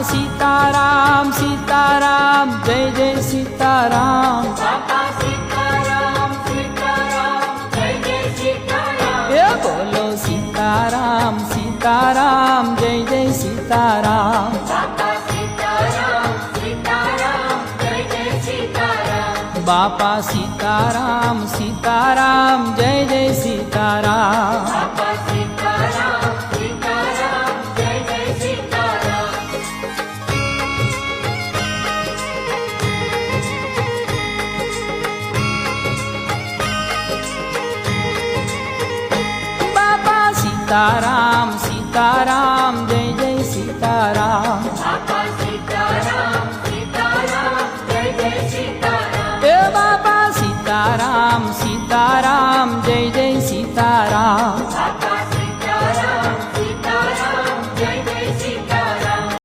सीताराम सीताराम जय जय सीताराम। बापा सीताराम सीताराम जय जय सीताराम। ये बोलो सीताराम सीताराम जय जय सीताराम। बापा सीताराम सीताराम जय जय सीताराम। बापा सीताराम सीताराम जय जय सीताराम। बापा सीताराम सीताराम जय जय सीताराम। बापा सीताराम सीताराम जय जय सीताराम। बापा